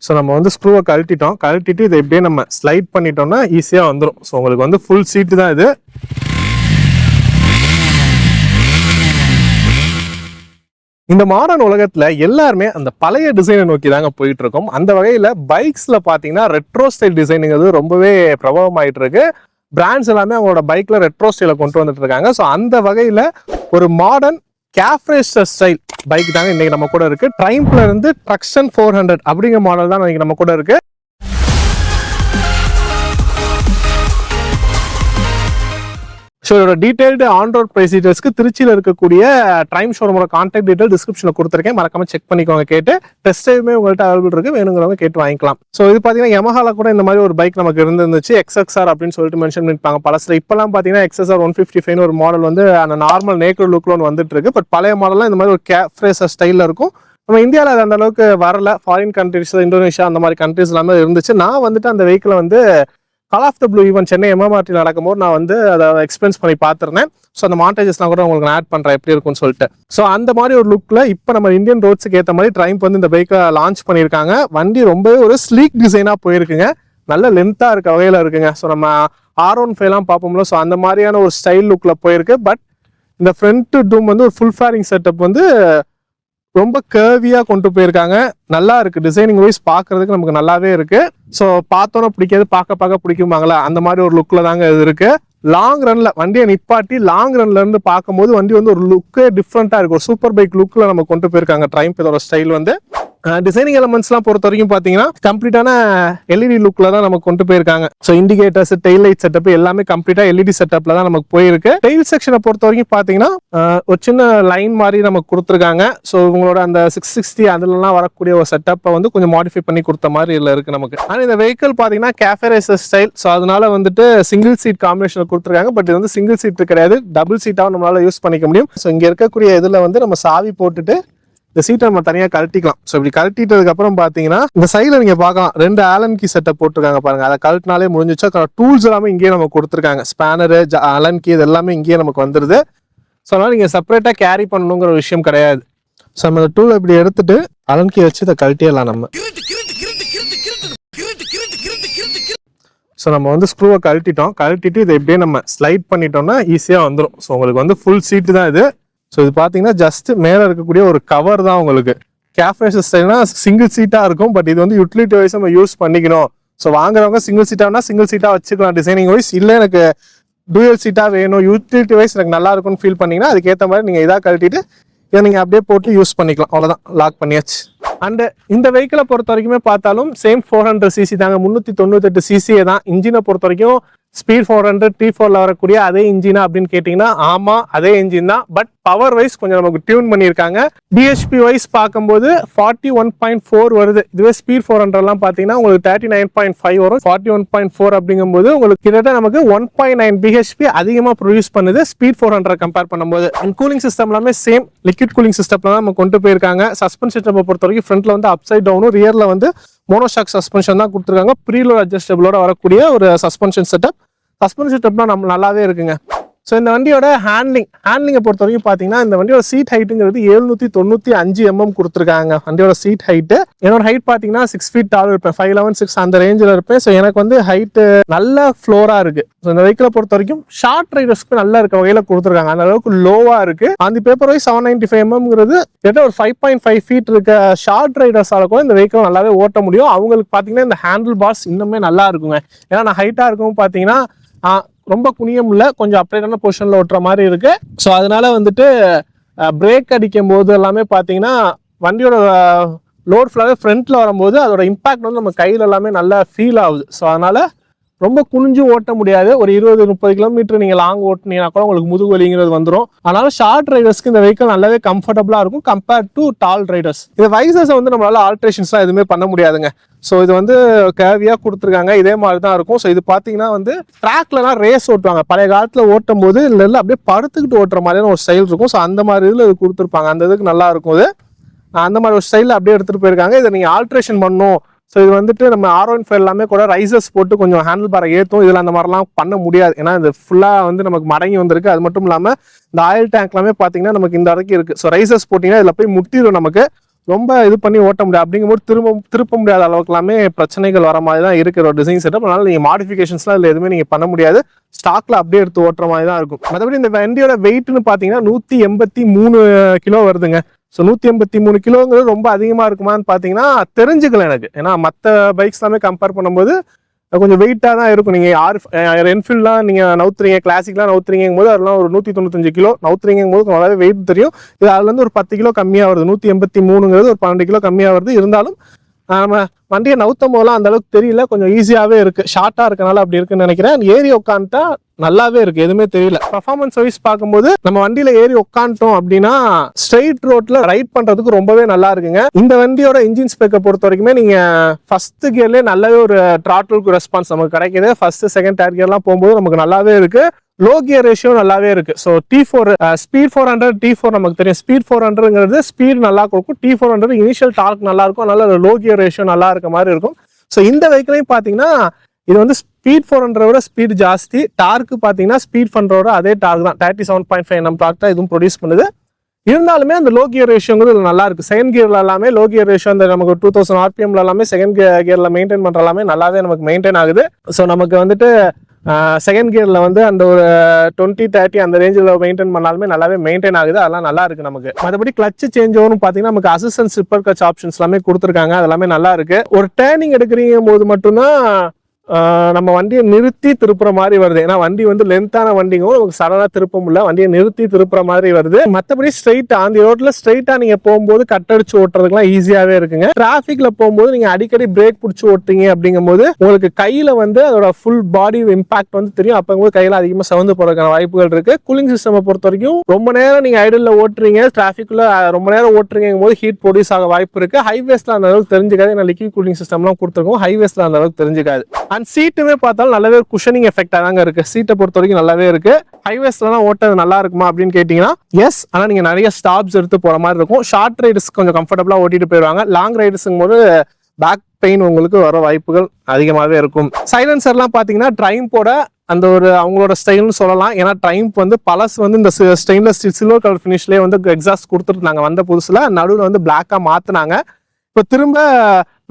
So நம்ம வந்து ஸ்க்ரூவை கழட்டிட்டு இதை இப்படியே நம்ம ஸ்லைட் பண்ணிட்டோம்னா ஈஸியாக வந்துடும். ஸோ உங்களுக்கு வந்து ஃபுல் சீட்டு தான் இது. இந்த மாடர்ன் உலகத்துல எல்லாருமே அந்த பழைய டிசைனை நோக்கி தாங்க போயிட்டு இருக்கோம். அந்த வகையில பைக்ஸ்ல பாத்தீங்கன்னா ரெட்ரோ ஸ்டைல் டிசைனுங்கிறது ரொம்பவே பிரபலமாயிட்டு இருக்கு. பிராண்ட்ஸ் எல்லாமே அவங்களோட பைக்ல ரெட்ரோ ஸ்டைல கொண்டு வந்துட்டு இருக்காங்க. ஸோ அந்த வகையில ஒரு modern cafe racer style bike தாங்க இன்னைக்கு நம்ம கூட இருக்கு. ட்ரைம்ப்ல இருந்து ட்ரக்ஷன் 400 அப்படிங்கிற மாடல் தான் இன்னைக்கு நம்ம கூட இருக்கு. ஸோ இதோட டீடைல்டு ஆன் ரோட் ப்ரைஸ் டீடைல்ஸ்க்கு திருச்சியில் இருக்கக்கூடிய ட்ரைம் ஷோரூமோட கான்டாக்ட் டீடைல் டிஸ்கிரிப்ஷனில் கொடுத்துருக்கேன். மறக்காம செக் பண்ணிக்கோங்க. கேட்டு டெஸ்ட் ட்ரைவுமே உங்கள்கிட்ட அவைலபிள் இருக்கு, வேணுங்கிறவங்க கேட்டு வாங்கிக்கலாம். ஸோ இது பார்த்தீங்கன்னா யமஹால கூட இந்த மாதிரி ஒரு பைக் நமக்கு இருந்துச்சு, XXR அப்படின்னு சொல்லிட்டு மென்ஷன் பண்ணிருப்பாங்க பழசில். இப்பெல்லாம் பார்த்தீங்கன்னா XSR 155 ஒரு மாடல் வந்து அந்த நார்மல் நேக்கட் லுக்ல ஒன்று வந்துட்டு இருக்கு. பட் பழைய மாடல்லாம் இந்த மாதிரி ஒரு கேஃப் ரேசர் ஸ்டைலில் இருக்கும். நம்ம இந்தியாவில் அது அந்த அளவுக்கு வரல. ஃபாரின் கண்ட்ரிஸ், இந்தோனேஷியா அந்த மாதிரி கண்ட்ரிஸ் எல்லாமே இருந்துச்சு. நான் வந்துட்டு அந்த வெஹிக்கிளை வந்து call of the blue even Chennai MMRT நடக்கும்போது நான் வந்து அதை எக்ஸ்பீரியன்ஸ் பண்ணி பார்த்துருந்தேன். ஸோ அந்த மாண்டேஜஸ்லாம் கூட உங்களுக்கு நான் ஆட் பண்ணுறேன் எப்படி இருக்கும்னு சொல்லிட்டு. ஸோ அந்த மாதிரி ஒரு லுக்கில் இப்போ நம்ம இந்தியன் ரோட்ஸுக்கு ஏற்ற மாதிரி ட்ரைம்ப் வந்து இந்த பைக்கை லான்ச் பண்ணியிருக்காங்க. வண்டி ரொம்பவே ஒரு ஸ்லீக் டிசைனாக போயிருக்குங்க. நல்ல லென்த்தாக இருக்க வகையில் இருக்குங்க. ஸோ நம்ம R15 பார்ப்போம்ல, ஸோ அந்த மாதிரியான ஒரு ஸ்டைல் லுக்கில் போயிருக்கு. பட் இந்த ஃப்ரண்ட் டூம் வந்து ஒரு ஃபுல் ஃபேரிங் செட்டப் வந்து ரொம்ப கர்வியாக கொண்டு போயிருக்காங்க. நல்லா இருக்கு, டிசைனிங் வைஸ் பார்க்கறதுக்கு நமக்கு நல்லாவே இருக்கு. ஸோ பார்த்தோன்னா பிடிக்காது, பார்க்க பிடிக்குமாங்களா அந்த மாதிரி ஒரு லுக்கில் தாங்க இது இருக்கு. லாங் ரன்ல வண்டியை நிப்பாட்டி லாங் ரன்ல இருந்து பார்க்கும்போது வண்டி வந்து ஒரு லுக்கே டிஃப்ரெண்டா இருக்கு. ஒரு சூப்பர் பைக் லுக்ல நம்ம கொண்டு போயிருக்காங்க ட்ரைம்ப். இதோட ஸ்டைல் வந்து டிசைனிங் எலமெண்ட்ஸ்லாம் பொறுத்த வரைக்கும் பார்த்தீங்கன்னா கம்ப்ளீட்டான LED லுக்ல தான் நமக்கு கொண்டு போயிருக்காங்க. So indicators, tail light setup எல்லாமே கம்ப்ளீட்டா LED செட்டப்ல தான் நமக்கு போயிருக்கு. டெயில் செக்ஷனை பொறுத்த வரைக்கும் பார்த்தீங்கன்னா ஒரு சின்ன லைன் மாதிரி நமக்கு கொடுத்துருக்காங்க. ஸோ உங்களோட அந்த 660 அதுலலாம் வரக்கூடிய ஒரு செட்டப்பை வந்து கொஞ்சம் மாடிஃபை பண்ணி கொடுத்த மாதிரி இதில் இருக்கு நமக்கு. ஆனால் இந்த வெஹிக்கிள் பார்த்தீங்கன்னா கேஃபே ரேசர் ஸ்டைல். ஸோ அதனால வந்துட்டு சிங்கிள் சீட் காம்பினேஷன் கொடுத்துருக்காங்க. பட் இது வந்து சிங்கிள் சீட் கிடையாது, டபுள் சீட்டாகவும் நம்மளால யூஸ் பண்ணிக்க முடியும். ஸோ இங்கே இருக்கக்கூடிய இதில் வந்து நம்ம சாவி போட்டுட்டு இந்த சீட்டை நம்ம தனியாக கழட்டிக்கலாம். ஸோ இப்படி கழட்டிட்டதுக்கு அப்புறம் பார்த்தீங்கன்னா இந்த சைடில் நீங்கள் பார்க்கலாம் 2 ஆலன் கீ செட்டப் போட்டிருக்காங்க பாருங்க. அதை கழட்டினாலே முடிஞ்சிச்சு. டூல்ஸ் எல்லாமே இங்கேயே நம்ம கொடுத்துருக்காங்க. ஸ்பேனரு, ஆலன் கீ இது எல்லாமே இங்கேயே நமக்கு வந்துடுது. ஸோ அதனால நீங்கள் செப்பரேட்டாக கேரி பண்ணணுங்கிற விஷயம் கிடையாது. ஸோ நம்ம இந்த டூலை இப்படி எடுத்துட்டு ஆலன் கீ வச்சு இதை கழட்டிடலாம் நம்ம. ஸோ நம்ம வந்து ஸ்க்ரூவை கழட்டிட்டு இதை இப்படியே நம்ம ஸ்லைட் பண்ணிட்டோம்னா ஈஸியாக வந்துடும். ஸோ உங்களுக்கு வந்து ஃபுல் சீட்டு தான் இது. ஸோ இது பார்த்தீங்கன்னா ஜஸ்ட் மேலே இருக்கக்கூடிய ஒரு கவர் தான் உங்களுக்கு. கேஃப் ரேசர் ஸ்டைல்னா சிங்கிள் சீட்டாக இருக்கும். பட் இது வந்து யூட்டிலிட்டி வைஸ் நம்ம யூஸ் பண்ணிக்கணும். ஸோ வாங்குறவங்க சிங்கிள் சீட்டானா சிங்கிள் சீட்டாக வச்சுக்கலாம் டிசைனிங் வைஸ். இல்லை எனக்கு டூயல் சீட்டாக வேணும், யூட்டிலிட்டி வைஸ் எனக்கு நல்லா இருக்கும்னு ஃபீல் பண்ணிங்கன்னா அதுக்கேற்ற மாதிரி நீங்கள் இதாக கழட்டிட்டு இதை நீங்கள் அப்படியே போட்டு யூஸ் பண்ணிக்கலாம். அவ்வளோதான், லாக் பண்ணியாச்சு. அண்ட் இந்த வெஹிக்கிளை பொறுத்த வரைக்குமே பார்த்தாலும் சேம் 400cc தாங்க, 398cc தான். இன்ஜினை பொறுத்த வரைக்கும் ஸ்பீட் 400 T4ல வரக்கூடிய அதே இன்ஜினா அப்படின்னு கேட்டிங்கன்னா ஆமா அதே இன்ஜின் தான். பட் பவர் வைஸ் கொஞ்சம் நமக்கு டியூன் பண்ணியிருக்காங்க. BHP வைஸ் பார்க்கும்போது 41.4 வருது. இதுவே ஸ்பீட் 400 பார்த்தீங்கன்னா உங்களுக்கு 39.5 வரும். 41.4 அப்படிங்கும்போது உங்களுக்கு கிட்டத்தட்ட நமக்கு 1.9 BHP அதிகமாக ப்ரொடியூஸ் பண்ணுது ஸ்பீட் 400 கம்பேர் பண்ணும்போது. அண்ட் கூலிங் சிஸ்டம் எல்லாமே சேம் லிக்விட் கூலிங் சிஸ்டம்ல தான் நம்ம கொண்டு போயிருக்காங்க. சஸ்பென்ஷன் சிஸ்டம் பொறுத்த வரைக்கும் ஃப்ரண்ட்ல வந்து அப்சைட் டவுனும், ரியர்ல வந்து மோனோஷாக் சஸ்பென்ஷன் தான் கொடுத்துருக்காங்க. ப்ரீலோட் அட்ஜஸ்டபிளோட வரக்கூடிய ஒரு சஸ்பென்ஷன் செட்டப். சஸ்பென்ஷன் செட்டப்னா நம்ம நல்லாவே இருக்குங்க. ஸோ இந்த வண்டியோட ஹேண்ட்லிங்கை பொறுத்த வரைக்கும் பார்த்தீங்கன்னா இந்த வண்டியோட சீட் ஹைட்டுங்கிறது 795 mm கொடுத்துருக்காங்க. வண்டியோட சீட் ஹைட்டு. என்னோட ஹைட் பார்த்தீங்கன்னா 6 feet டால் இருப்பேன், 5'11", 6 அந்த ரேஞ்சில் இருப்பேன். ஸோ எனக்கு வந்து ஹைட்டு நல்ல ஃப்ளோராக இருக்கு. ஸோ இந்த வெஹிக்கிளை பொறுத்த வரைக்கும் ஷார்ட் ரைடர்ஸ்க்கு நல்லா இருக்க வகையில் கொடுத்துருக்காங்க. அந்த அளவுக்கு லோவாக இருக்கு. அந்த பேப்பர் வைஸ் 795 mmங்கிறது கிட்ட ஒரு 5.5 feet இருக்க ஷார்ட் ரைடர்ஸால கூட இந்த வெஹிக்கிள் நல்லாவே ஓட்ட முடியும். அவங்களுக்கு பார்த்தீங்கன்னா இந்த ஹேண்டில் பார்ஸ் இன்னுமே நல்லா இருக்குங்க. ஏன்னா நான் ஹைட்டாக இருக்கும் பார்த்தீங்கன்னா ரொம்ப குனியம் இல்லை, கொஞ்சம் அப்ரைட்டான பொசிஷனில் ஓட்டுற மாதிரி இருக்கு. ஸோ அதனால வந்துட்டு பிரேக் அடிக்கும் போது எல்லாமே பார்த்தீங்கன்னா வண்டியோட லோட் ஃபுல்லாகவே ஃப்ரண்ட்ல வரும்போது அதோட இம்பாக்ட் வந்து நம்ம கையில் எல்லாமே நல்லா ஃபீல் ஆகுது. ஸோ அதனால ரொம்ப குனிஞ்சு ஓட்ட முடியாது. ஒரு 20-30 கிலோமீட்டர் நீங்கள் லாங் ஓட்டினீங்கன்னா கூட உங்களுக்கு முதுகு வலிங்கிறது வந்துடும். அதனால ஷார்ட் ரைடர்ஸ்க்கு இந்த வெஹிக்கிள் நல்லாவே கம்ஃபர்டபுளாக இருக்கும் கம்பேர்ட் டு டால் ரைடர்ஸ். இந்த வைசர்ஸை வந்து நம்மளால ஆல்ட்ரேஷன்ஸ்லாம் எதுவுமே பண்ண முடியாதுங்க. ஸோ இது வந்து கேவியாக கொடுத்துருக்காங்க, இதே மாதிரி தான் இருக்கும். ஸோ இது பார்த்தீங்கன்னா வந்து ட்ராக்லலாம் ரேஸ் ஓட்டுவாங்க. பழைய காலத்தில் ஓட்டும் போது இல்லை அப்படியே படுத்துக்கிட்டு ஓட்டுற மாதிரியான ஒரு ஸ்டைல் இருக்கும். ஸோ அந்த மாதிரி இதில் இது கொடுத்துருப்பாங்க. அந்த இதுக்கு நல்லா இருக்கும். இது அந்த மாதிரி ஒரு ஸ்டைலில் அப்படியே எடுத்துகிட்டு போயிருக்காங்க. இதை நீங்கள் ஆல்ட்ரேஷன் பண்ணணும். ஸோ இது வந்துட்டு நம்ம R15 எல்லாமே கூட ரைசர்ஸ் போட்டு கொஞ்சம் ஹேண்டில் பாரை ஏற்றும். இதில் அந்த மாதிரிலாம் பண்ண முடியாது. ஏன்னா இது ஃபுல்லாக வந்து நமக்கு மடங்கி வந்திருக்கு. அது மட்டும் இல்லாமல் இந்த ஆயில் டேங்க் எல்லாமே பார்த்தீங்கன்னா நமக்கு இந்த வரைக்கும் இருக்குது. ஸோ ரைசர்ஸ் போட்டிங்கன்னா இதில் போய் முட்டிடும் நமக்கு. ரொம்ப இது பண்ணி ஓட்ட முடியாது. அப்படிங்கும்போது திருப்ப முடியாத அளவுக்கு எல்லாமே பிரச்சனைகள் வர மாதிரி தான் இருக்கிற ஒரு டிசைன் செட்டப். அதனால நீங்கள் மாடிஃபிகேஷன்ஸ்லாம் இதில் எதுவுமே நீங்கள் பண்ண முடியாது. ஸ்டாக்ல அப்படியே எடுத்து ஓட்டுற மாதிரி தான் இருக்கும். மற்றபடி இந்த வண்டியோட வெயிட்னு பார்த்தீங்கன்னா 183 கிலோ வருதுங்க. ஸோ 183 கிலோங்கிறது ரொம்ப அதிகமாக இருக்குமான்னு பார்த்தீங்கன்னா தெரிஞ்சுக்கல எனக்கு. ஏன்னா மற்ற பைக்ஸ் எல்லாமே கம்பேர் பண்ணும்போது கொஞ்சம் வெயிட்டாக தான் இருக்கும். நீங்கள் என்ஃபீல்ட்லாம் நீங்கள் நவுத்துறீங்க, கிளாசிக்லாம் நவுத்துறீங்கும் போது அதெல்லாம் ஒரு 195 கிலோ நவுத்துறீங்கும் போது நல்லாவே வெயிட் தெரியும். இது அதுலேருந்து ஒரு 10 கிலோ கம்மியாக வருது. 183ங்கிறது ஒரு 12 கிலோ கம்மியாக வருது. இருந்தாலும் நம்ம வண்டியை நவுத்தும் போதெல்லாம் அந்த அளவுக்கு தெரியல, கொஞ்சம் ஈஸியாகவே இருக்குது. ஷார்ட்டாக இருக்கனால அப்படி இருக்குன்னு நினைக்கிறேன். ஏறி உட்காந்துட்டா நல்லாவே இருக்கு, எதுவுமே தெரியல. பர்ஃபார்மன்ஸ் வைஸ் பார்க்கும்போது நம்ம வண்டியில ஏறி உட்காந்துட்டோம் அப்படின்னா ஸ்ட்ரெயிட் ரோட்ல ரைட் பண்றதுக்கு ரொம்பவே நல்லா இருக்குங்க. இந்த வண்டியோட இன்ஜின் ஸ்பெக்கை பொறுத்த வரைக்குமே நீங்க ஃபர்ஸ்ட் கியர்லேயே நல்லாவே ஒரு த்ராட்டிலுக்கு ரெஸ்பான்ஸ் நமக்கு கிடைக்குது. ஃபர்ஸ்ட் செகண்ட் தேர்ட் கியர்லாம் போகும்போது நமக்கு நல்லாவே இருக்கு. லோ கியர் ரேஷியோ நல்லாவே இருக்கு. ஸோ T4 ஸ்பீட் 400 T4 நமக்கு தெரியும். ஸ்பீட் 400ங்கிறது ஸ்பீட் நல்லா கொடுக்கும். T400 இனிஷியல் டார்க் நல்லா இருக்கும். அதனால லோ கியர் ரேஷியோ நல்லா இருக்க மாதிரி இருக்கும். ஸோ இந்த வெஹிக்கிளையும் பார்த்தீங்கன்னா இது வந்து ஸ்பீட் 400 விட ஸ்பீட் ஜாஸ்தி. டார்க்கு பார்த்தீங்கன்னா ஸ்பீட் 400 அதே டார்க் தான். 37.5 Nm டார்க் தான் இதுவும் ப்ரொடியூஸ் பண்ணுது. இருந்தாலுமே அந்த லோ கியர் ரேஷியோங்கிறது நல்லா இருக்கு. செகண்ட் கியர்ல எல்லாமே லோ கியர் ரேஷியோ அந்த நமக்கு 2000 RPMல எல்லாமே செகண்ட் கியர்ல மெயின்டைன் பண்ற எல்லாமே நல்லாவே நமக்கு மெயின்டைன் ஆகுது. ஸோ நமக்கு வந்துட்டு செகண்ட் கியர்ல வந்து அந்த ஒரு 20-30 அந்த ரேஞ்சில் மெயின்டைன் பண்ணாலுமே நல்லாவே மெயின்டைன் ஆகுது. அதெல்லாம் நல்லா இருக்கு நமக்கு. மற்றபடி கிளச் சேஞ்ச் ஓவரும் பார்த்தீங்கன்னா நமக்கு அசிஸ்டன்ட் ஸ்லிப்பர் கிளச் ஆப்ஷன்ஸ் எல்லாமே கொடுத்துருக்காங்க. அதெல்லாமே நல்லா இருக்கு. ஒரு டேர்னிங் எடுக்கிறீங்க போது மட்டும்தான் நம்ம வண்டியை நிறுத்தி திருப்புற மாதிரி வருது. ஏன்னா வண்டி வந்து லென்த்தான வண்டிங்கும் நமக்கு சடனா திருப்ப முடியல, வண்டியை நிறுத்தி திருப்புற மாதிரி வருது. மற்றபடி ஸ்ட்ரைட்டா அந்த ரோட்ல ஸ்ட்ரைட்டா நீங்க போகும்போது கட்டடிச்சு ஓட்டுறதுக்குலாம் ஈஸியாவே இருக்குங்க. டிராபிக்ல போகும்போது நீங்க அடிக்கடி பிரேக் பிடிச்சி ஓட்டுறீங்க அப்படிங்கும் போது உங்களுக்கு கையில வந்து அதோட ஃபுல் பாடி இம்பாக்ட் வந்து தெரியும். அப்போது கையில அதிகமாக சவுந்து போறதுக்கான வாய்ப்புகள் இருக்கு. கூலிங் சிஸ்டம் பொறுத்த வரைக்கும் ரொம்ப நேரம் நீங்க ஐடல்ல ஓட்டுறீங்க, டிராபிக்ல ரொம்ப நேரம் ஓட்டுறீங்கும் போது ஹீட் ப்ரொடியூஸ் ஆக வாய்ப்பு இருக்கு. ஹைவேஸ்ல அந்த அளவுக்கு தெரிஞ்சுக்காது. ஏன்னா லிக்விட் கூலிங் சிஸ்டம்லாம் கொடுத்துருக்கோம். ஹைவேஸ்ல அந்த அளவுக்கு தெரிஞ்சுக்காது. அண்ட் சீட்டுமே பார்த்தாலும் நல்லாவே குஷனிங் எஃபெக்டா தாங்க இருக்கு. சீட்டை பொறுத்த வரைக்கும் நல்லாவே இருக்கு. ஹைவேஸ்லாம் ஓட்டது நல்லா இருக்குமா அப்படின்னு கேட்டீங்கன்னா எஸ். ஆனா நீங்க நிறைய ஸ்டாப்ஸ் எடுத்து போற மாதிரி இருக்கும். ஷார்ட் ரைடர்ஸ் கொஞ்சம் கம்ஃபர்டபுளா ஓட்டிட்டு போயிடுவாங்க. லாங் ரைடர்ஸுங்கும் போது பேக் பெயின் உங்களுக்கு வர வாய்ப்புகள் அதிகமாகவே இருக்கும். சைலன்சர்லாம் பார்த்தீங்கன்னா ட்ரைம்போட அந்த ஒரு அவங்களோட ஸ்டைல்னு சொல்லலாம். ஏன்னா ட்ரைம்ப் வந்து பழசு வந்து இந்த ஸ்டெயின்லெஸ் ஸ்டீல் சில்வர் கலர் ஃபினிஷ்லேயே வந்து எக்ஸாஸ்ட் கொடுத்துருந்தாங்க. வந்த புதுசுல நடுவில் வந்து பிளாக்கா மாத்தினாங்க. இப்போ திரும்ப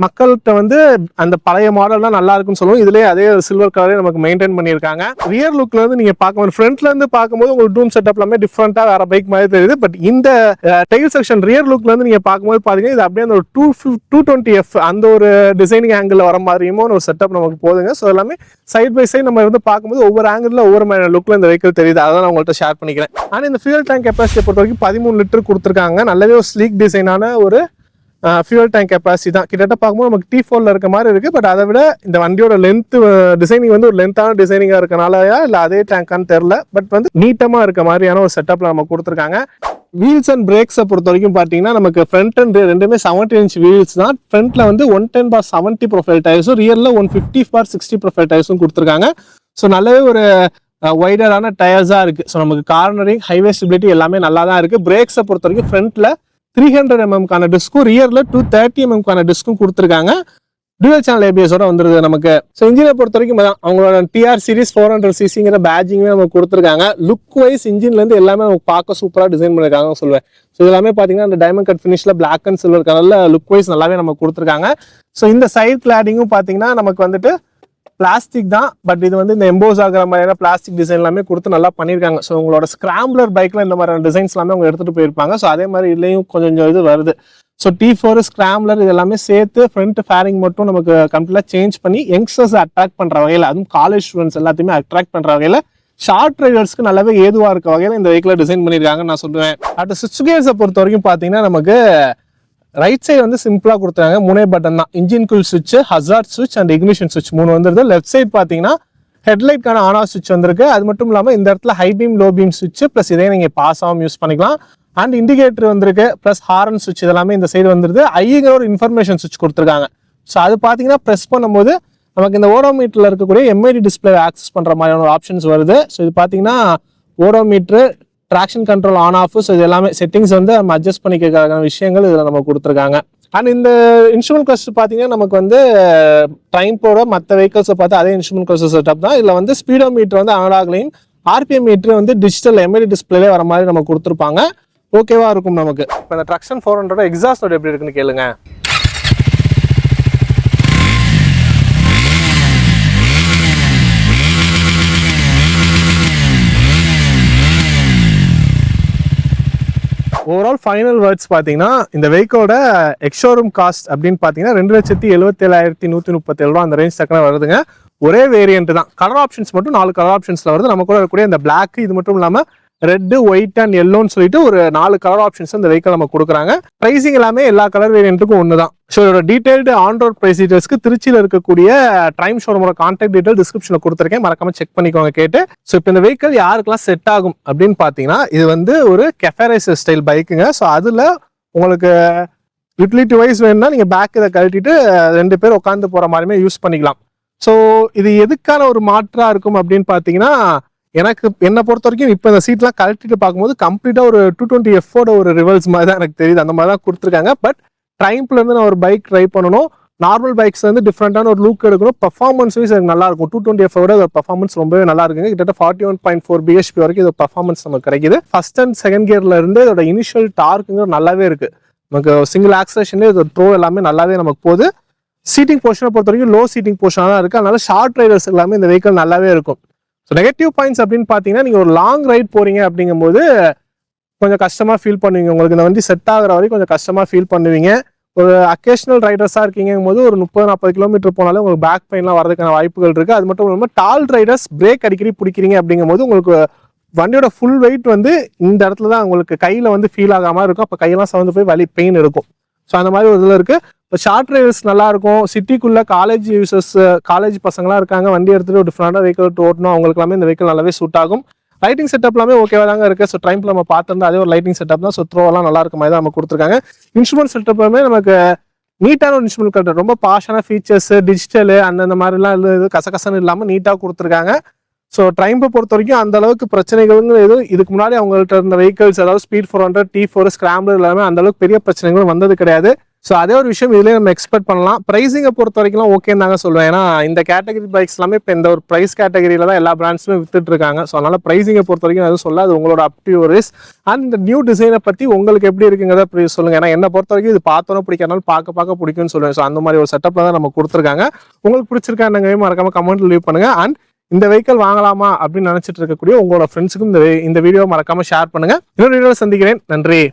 மக்கள்கிட்ட வந்து அந்த பழைய மாடல்லாம் நல்லா இருக்குன்னு சொல்லுவோம். இதுலேயே அதே சில்வர் கலரே நமக்கு மெயின்டைன் பண்ணியிருக்காங்க. ரியர் லுக்ல இருந்து நீங்க பார்க்கும்போது ஃப்ரண்ட்ல இருந்து பார்க்கும்போது உங்களுக்கு டூம் செட்டப் எல்லாமே டிஃப்ரெண்டா வேற பைக் மாதிரி தெரியுது. பட் இந்த டெயில் செக்ஷன் ரியர் லுக்ல இருந்து நீங்க பார்க்கும்போது பாத்தீங்கன்னா இது அப்படியே அந்த ஒரு 220F அந்த ஒரு டிசைனிங் ஆங்கிள் வர மாதிரியும் ஒரு செட்டப் நமக்கு போதுங்க. ஸோ எல்லாமே சைட் பை சைட் நம்ம வந்து பார்க்கும்போது ஒவ்வொரு ஆங்கிள் ஒவ்வொரு லுக்ல இந்த வெஹிக்கிள் தெரியுது. அதான் நான் உங்கள்கிட்ட ஷேர் பண்ணிக்கிறேன். ஆனால் இந்த ஃபியூல் டேங்க் கெப்பாசிட்டி பொறுத்த வரைக்கும் 13 லிட்டர் கொடுத்துருக்காங்க. நல்லாவே ஒரு ஸ்லீக் டிசைனான ஒரு ஃபியூல் டேங்க் கெப்பாசிட்டி தான். கிட்டத்தட்ட பார்க்கும்போது நமக்கு T4ல இருக்க மாதிரி இருக்கு. பட் அதை விட இந்த வண்டியோட லென்த் டிசைனிங் வந்து ஒரு லென்த்தான டிசைனிங்கா இருக்கனாலயா இல்ல அதே டேங்கான்னு தெரியல. பட் வந்து நீட்டமா இருக்க மாதிரியான ஒரு செட்டப்ல நம்ம கொடுத்துருக்காங்க. வீல்ஸ் அண்ட் பிரேக்ஸை பொறுத்த வரைக்கும் பார்த்தீங்கன்னா நமக்கு ஃப்ரண்ட் அண்ட் ரியர் ரெண்டுமே 70 இன்ச் வீல்ஸ் தான். ஃப்ரண்ட்ல வந்து 110/70 ப்ரொஃபைல் டயர்ஸும் ரியர்ல 150/60 ப்ரொஃபைல் டயர்ஸும் கொடுத்துருக்காங்க. ஸோ நல்லாவே ஒரு வைடரான டயர்ஸா இருக்கு. ஸோ நமக்கு கார்னரிங் ஹைவே ஸ்டெபிலிட்டி எல்லாமே நல்லா தான் இருக்கு. பிரேக்ஸை பொறுத்த வரைக்கும் ஃப்ரண்ட்ல 300 mm டிஸ்க்கும் ரியர்ல 230 mm டிஸ்க்கும் கொடுத்துருக்காங்க. டுவல் சேனல் ஏபிஎஸோட வந்துருது நமக்கு. ஸோ இன்ஜினை பொறுத்த வரைக்கும் அவங்களோட TR சீரிஸ் 400cc பேட்சிங்குமே நமக்கு கொடுத்துருக்காங்க. லுக் வைஸ் இன்ஜின்ல இருந்து எல்லாமே நமக்கு பார்க்க சூப்பரா டிசைன் பண்ணிருக்காங்க சொல்லுவேன். ஸோ எல்லாமே பாத்தீங்கன்னா அந்த டைமண்ட் கட் ஃபினிஷ்ல பிளாக் அண்ட் சில்வர் கலர்ல லுக் வைஸ் நல்லாவே நமக்கு கொடுத்துருக்காங்க. ஸோ இந்த சைட் கிளாடிங்கும் பாத்தீங்கன்னா நமக்கு வந்துட்டு பிளாஸ்டிக் தான். பட் இது வந்து இந்த எம்போஸ் ஆகிற மாதிரியான பிளாஸ்டிக் டிசைன் எல்லாமே கொடுத்து நல்லா பண்ணியிருக்காங்க. ஸோ உங்களோட ஸ்கிராம்பிளர் பைக்ல இந்த மாதிரியான டிசைன்ஸ் எல்லாமே அவங்க எடுத்துட்டு போயிருப்பாங்க. ஸோ அதே மாதிரி இதுலேயும் கொஞ்சம் இது வருது. ஸோ T4 ஸ்கிராம்பிளர் இது எல்லாமே சேர்த்து ஃப்ரண்ட் ஃபேரிங் மட்டும் நமக்கு கம்ப்ளீட்டாக சேஞ்ச் பண்ணி யங்ஸ்டர்ஸ் அட்ராக்ட் பண்ற வகையில், அதுவும் காலேஜ் ஸ்டூடெண்ட்ஸ் எல்லாத்தையுமே அட்ராக்ட் பண்ற வகையில், ஷார்ட் ரைடர்ஸ்க்கு நல்லாவே ஏதுவாக இருக்க வகையில் இந்த வெஹிக்கிளை டிசைன் பண்ணியிருக்காங்கன்னு நான் சொல்லுவேன். அடுத்த சுவிட்ச் கியர்ஸை பொறுத்த வரைக்கும் பார்த்தீங்கன்னா நமக்கு ரைட் சைடு வந்து சிம்பிளா கொடுத்தாங்க. 3 பட்டன் தான். இன்ஜின் கூல் சுவிட்ச், ஹசார்ட் சுவிட்ச் அண்ட் இக்னிஷன் சுவிட்ச் 3 வந்துருது. லெஃப்ட் சைடு பாத்தீங்கன்னா ஹெட்லைட்கான ஆன் ஆஃப் சுவிட்ச் வந்திருக்கு. அது மட்டும் இல்லாம இந்த இடத்துல ஹை பீம் லோ பீம் சுவிட்ச் பிளஸ் இதே நீங்க பாஸ் ஆகும் யூஸ் பண்ணிக்கலாம். அண்ட் இண்டிகேட்டர் வந்திருக்கு பிளஸ் ஹாரன் சுவிட்ச் இதெல்லாமே இந்த சைடு வந்துருது. ஐங்கிற ஒரு இன்ஃபர்மேஷன் சுவிட்ச் கொடுத்துருக்காங்க. ஸோ அது பாத்தீங்கன்னா ப்ரெஸ் பண்ணும்போது நமக்கு இந்த ஓடோமீட்டர்ல இருக்கக்கூடிய எம்ஐடி டிஸ்பிளே ஆக்சஸ் பண்ற மாதிரியான ஒரு ஆப்ஷன்ஸ் வருது. ஸோ இது பாத்தீங்கன்னா odometer, traction control on off, so இது எல்லாமே செட்டிங்ஸ் வந்து நம்ம அட்ஜஸ்ட் பண்ணிக்கிறதுக்கான விஷயங்கள் இதில் நம்ம கொடுத்துருக்காங்க. அண்ட் இந்த இன்ஸ்ட்ருமெண்ட் கிளஸ்டர் பார்த்தீங்கன்னா நமக்கு வந்து டைம்போட மற்ற வெஹிக்கல்ஸை பார்த்து அதே இன்ஸ்ட்ருமெண்ட் கிளஸ்டர் செட்டப் தான். இதில் வந்து ஸ்பீடோ மீட்டர் வந்து அனலாக்லையும், RPM மீட்டர் வந்து டிஜிட்டல் எம்ஐடி டிஸ்பிளேலே வர மாதிரி நம்ம கொடுத்துருப்பாங்க. ஓகேவா இருக்கும் நமக்கு. இப்போ இந்த ட்ரக்ஷன் 400 எக்ஸாஸ்ட் நோட் எப்படி இருக்குன்னு கேளுங்க. ஓவரால் ஃபைனல் வேர்ட்ஸ் பார்த்தீங்கன்னா இந்த வெஹிக்கோட எக்ஸ்ஷோரூம் காஸ்ட் அப்படின்னு பார்த்தீங்கன்னா 2,77,137 ரூபா அந்த ரேஞ்ச் தக்கன வருதுங்க. ஒரே வேரியன்ட் தான். கலர் ஆப்ஷன்ஸ் மட்டும் 4 கலர் ஆப்ஷன்ஸ்ல வருது. நம்ம கூட இருக்கக்கூடிய இந்த பிளாக், இது மட்டும் இல்லாமல் ரெட், ஒயிட் அண்ட் எல்லோன்னு சொல்லிட்டு ஒரு 4 கலர் ஆப்ஷன்ஸ் இந்த வெஹிக்கல் நம்ம கொடுக்குறாங்க. பிரைசிங் எல்லாமே எல்லா கலர் வேரியன்ட்டுக்கும் ஒன்று தான். ஸோ இதோட டீடைல்டு ஆன் ரோட் பிரைஸ் டீடைல்ஸ்க்கு திருச்சியில் இருக்கக்கூடிய ட்ரைம் ஷோரூமோட கான்டாக்ட் டீடைல் டிஸ்கிரிப்ஷனில் கொடுத்துருக்கேன், மறக்காம செக் பண்ணிக்கோங்க கேட்டு. ஸோ இப்போ இந்த வெஹிக்கல் யாருக்கெல்லாம் செட் ஆகும் அப்படின்னு பார்த்தீங்கன்னா, இது வந்து ஒரு கெஃபே ரேசர் ஸ்டைல் பைக்குங்க. ஸோ அதில் உங்களுக்கு யூட்டிலிட்டி வைஸ் வேணும்னா நீங்கள் பேக் இதை கழட்டிட்டு 2 பேர் உட்காந்து போகிற மாதிரியுமே யூஸ் பண்ணிக்கலாம். ஸோ இது எதுக்கான ஒரு மாற்றா இருக்கும் அப்படின்னு பார்த்தீங்கன்னா, எனக்கு என்னை பொறுத்த வரைக்கும் இப்போ இந்த சீட்லாம் கழட்டிட்டு பார்க்கும்போது கம்ப்ளீட்டாக ஒரு 220F ஒரு ரிவல்ஸ் மாதிரி தான் எனக்கு தெரியுது. அந்த மாதிரி தான் கொடுத்துருக்காங்க. பட் ட்ரைம்ப்லேருந்து நான் ஒரு பைக் ட்ரை பண்ணணும், நார்மல் பைக்ஸ் வந்து டிஃப்ரெண்டான ஒரு லுக் எடுக்கணும், பர்ஃபார்மன்ஸ் வைஸ் எனக்கு நல்லா இருக்கும். 220F ஒரு பர்ஃபார்மன்ஸ் ரொம்பவே நல்லா இருக்குங்க. கிட்டத்தட்ட 41.4 bhp வரைக்கும் இது பர்ஃபார்மன்ஸ் நமக்கு கிடைக்குது. ஃபர்ஸ்ட் அண்ட் செகண்ட் கியர்ல இருந்து இதோட இனிஷியல் டார்க்குங்க நல்லாவே இருக்கு. நமக்கு சிங்கிள் ஆக்சலேஷன்லேயே இதோட த்ரோ எல்லாமே நல்லாவே நமக்கு போகுது. சீட்டிங் போர்ஷனை பொறுத்த வரைக்கும் லோ சீட்டிங் போர்ஷனாக தான் இருக்குது. அதனால ஷார்ட் ரைடர்ஸ் எல்லாமே இந்த வெஹிக்கல் நல்லாவே இருக்கும். ஸோ நெகட்டிவ் பாயிண்ட்ஸ் அப்படின்னு பார்த்தீங்கன்னா, நீங்கள் ஒரு லாங் ரைட் போறீங்க அப்படிங்கும்போது கொஞ்சம் கஷ்டமாக ஃபீல் பண்ணுவீங்க. உங்களுக்கு இந்த வண்டி செட் ஆகிற வரைக்கும் கொஞ்சம் கஷ்டமாக ஃபீல் பண்ணுவீங்க. ஒரு அக்கேஷனல் ரைடர்ஸாக இருக்கீங்கும் போது ஒரு 30-40 கிலோமீட்டர் போனாலே உங்களுக்கு பேக் பெயின்லாம் வரதுக்கான வாய்ப்புகள் இருக்குது. அது மட்டும் இல்லாமல் டால் ரைடர்ஸ் பிரேக் அடிக்கடி பிடிக்கிறீங்க அப்படிங்கும்போது உங்களுக்கு வண்டியோட ஃபுல் வெயிட் வந்து இந்த இடத்துல தான் உங்களுக்கு கையில் வந்து ஃபீல் ஆகாமல் இருக்கும். அப்போ கையெல்லாம் சவந்து போய் வலி பெயின் இருக்கும். ஸோ அந்த மாதிரி ஒரு இதில் இருக்குது. இப்போ ஷார்ட் ரைடர்ஸ் நல்லா இருக்கும். சிட்டிக்குள்ளே காலேஜ் யூசர்ஸ், காலேஜ் பசங்களாம் இருக்காங்க, வண்டி எடுத்துகிட்டு ஒரு டிஃப்ரெண்டான வெஹிக்கிள் ஓட்டணும், அவங்களுக்கு எல்லாமே இந்த வெஹிக்கிள் நல்லாவே சூட் ஆகும். லைட்டிங் செட்டப் எல்லாமே ஓகேவா தாங்க இருக்குது. ஸோ ட்ரைம்ப்ல நம்ம பார்த்துருந்தா அதே ஒரு லைட்டிங் செட்டப் தான். ஸோ த்ரோவெல்லாம் நல்லா இருக்க மாதிரி தான் நம்ம கொடுத்துருக்காங்க. இன்ஸ்ட்ருமெண்ட் செட்டப்லுமே நமக்கு நீட்டான ஒரு இன்ஸ்ட்ருமெண்ட் கலர், ரொம்ப பாஷான ஃபீச்சர்ஸ், டிஜிட்டலு அந்த மாதிரிலாம் இது கசகசன்னு இல்லாமல் நீட்டாக கொடுத்துருக்காங்க. ஸோ ட்ரைம்பை பொறுத்த வரைக்கும் அந்த அளவுக்கு பிரச்சனைகள் எதுவும் இதுக்கு முன்னாடி அவங்கள்ட்ட இருந்த வெஹிக்கிள்ஸ், அதாவது ஸ்பீட் 400, T4, ஸ்கிராம்பிள் எல்லாமே அந்த அளவுக்கு பெரிய பிரச்சனைகள் வந்தது கிடையாது. ஸோ அதே ஒரு விஷயம் இதுலேயே நம்ம எக்ஸ்பெக்ட் பண்ணலாம். ப்ரைஸிங்கை பொறுத்த வரைக்கும் ஓகேன்னு தாங்க சொல்லுவேன். ஏன்னா இந்த கேட்டகரி பைக்ஸ் எல்லாமே இப்போ இந்த ஒரு ப்ரைஸ் கேட்டகரியில தான் எல்லா பிராண்ட்ஸுமே வித்துட்டு இருக்காங்க. ஸோ அதனால ப்ரைஸிங்கை பொறுத்த வரைக்கும் எதுவும் சொல்ல, அது உங்களோட up to your risk. And இந்த நியூ டிசைனை பற்றி உங்களுக்கு எப்படி இருக்குங்கிறத சொல்லுங்க. ஏன்னா என்னை பொறுத்த வரைக்கும் இது பார்த்தோன்னா பிடிக்கிறனால பார்க்க பிடிக்கும்னு சொல்லுவேன். ஸோ அந்த மாதிரி ஒரு செட்டப்ல தான் நம்ம கொடுத்துருக்காங்க. உங்களுக்கு பிடிச்சிருக்கா என்னங்க மறக்காம கமெண்ட் லீவ் பண்ணுங்க. அண்ட் இந்த வெஹிக்கிள் வாங்கலாமா அப்படின்னு நினைச்சிட்டு இருக்கக்கூடிய உங்களோட ஃப்ரெண்ட்ஸுக்கும் இந்த வீடியோ மறக்காம ஷேர் பண்ணுங்க. இன்னொரு வீடியோவில் சந்திக்கிறேன். நன்றி.